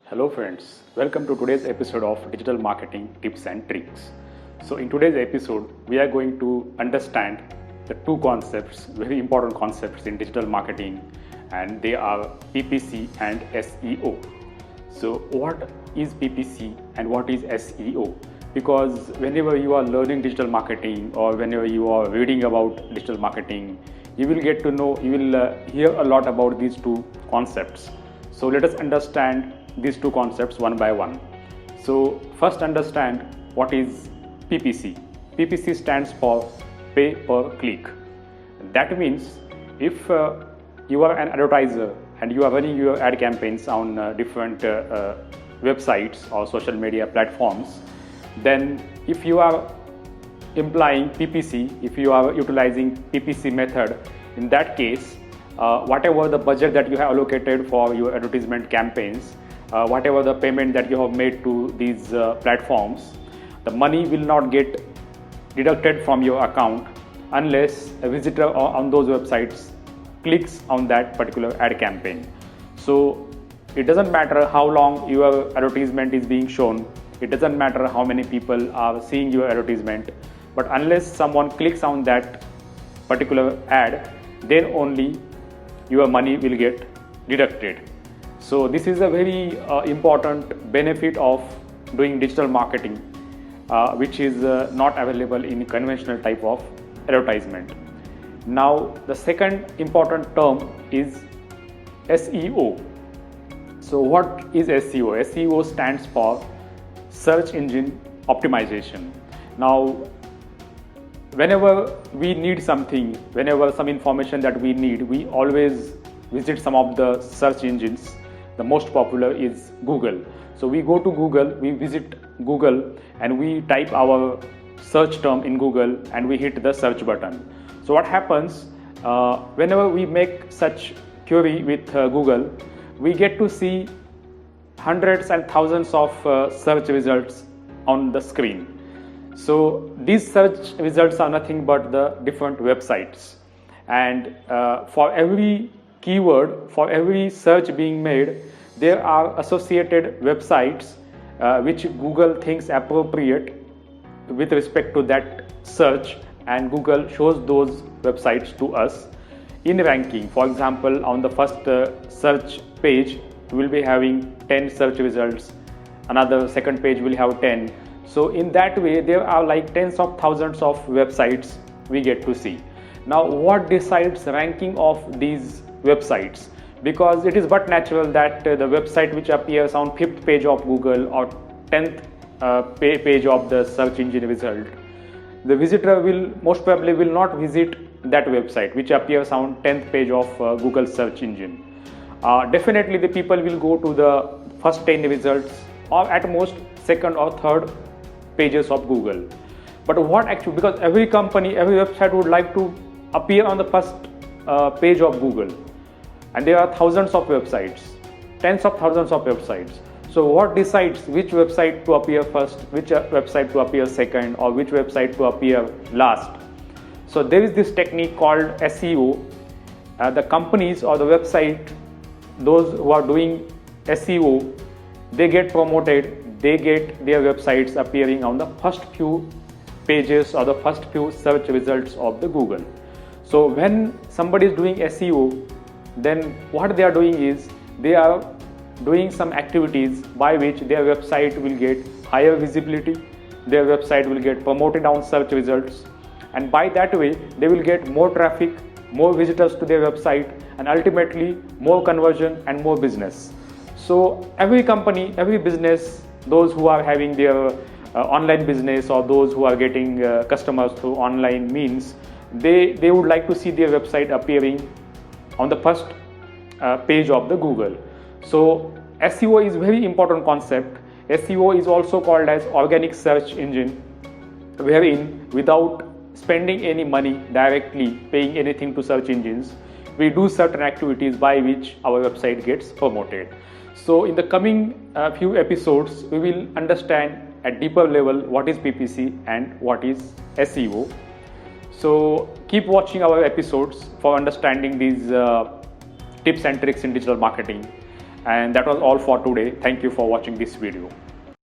Hello friends, welcome to today's episode of Digital Marketing Tips and Tricks. So in today's episode, we are going to understand the two concepts, very important concepts in digital marketing, and they are PPC and SEO. So what is PPC and what is SEO? Because whenever you are learning digital marketing or whenever you are reading about digital marketing, you will get to know, you will hear a lot about these two concepts. So let us understand these two concepts one by one. So first understand what is PPC. PPC stands for pay per click. That means if you are an advertiser and you are running your ad campaigns on different websites or social media platforms, then if you are implying PPC, if you are utilizing PPC method, in that case, whatever the budget that you have allocated for your advertisement campaigns, whatever the payment that you have made to these platforms, the money will not get deducted from your account unless a visitor on those websites clicks on that particular ad campaign. So it doesn't matter how long your advertisement is being shown, it doesn't matter how many people are seeing your advertisement, but unless someone clicks on that particular ad, then only your money will get deducted. So this is a very important benefit of doing digital marketing, which is not available in conventional type of advertisement. Now the second important term is SEO. So what is SEO? SEO stands for search engine optimization. Now whenever we need something, whenever some information that we need, we always visit some of the search engines. The most popular is Google. So we go to Google, we visit Google and we type our search term in Google and we hit the search button. So what happens, whenever we make such query with Google, we get to see hundreds and thousands of search results on the screen. So these search results are nothing but the different websites, and for every keyword, for every search being made, there are associated websites which Google thinks appropriate with respect to that search, and Google shows those websites to us in ranking. For example, on the first search page we will be having 10 search results, another second page will have 10. So in that way there are like tens of thousands of websites we get to see. Now what decides ranking of these websites? Because it is but natural that the website which appears on 5th page of Google or 10th page of the search engine result, the visitor will most probably will not visit that website which appears on 10th page of Google search engine. Definitely the people will go to the first 10 results or at most second or third pages of Google. But what actually, because every company, every website would like to appear on the first page of Google, and there are thousands of websites, tens of thousands of websites. So what decides which website to appear first, which website to appear second, or which website to appear last? So there is this technique called SEO. The companies or the website, those who are doing SEO, they get promoted, they get their websites appearing on the first few pages or the first few search results of the Google. So when somebody is doing SEO, then what they are doing is they are doing some activities by which their website will get higher visibility, their website will get promoted on search results, and by that way they will get more traffic, more visitors to their website, and ultimately more conversion and more business. So every company, every business, those who are having their online business or those who are getting customers through online means, they would like to see their website appearing on the first page of the Google. So SEO is very important concept. SEO is also called as organic search engine, wherein without spending any money directly paying anything to search engines, we do certain activities by which our website gets promoted. So in the coming few episodes we will understand at deeper level what is PPC and what is SEO. So keep watching our episodes for understanding these tips and tricks in digital marketing. And that was all for today. Thank you for watching this video.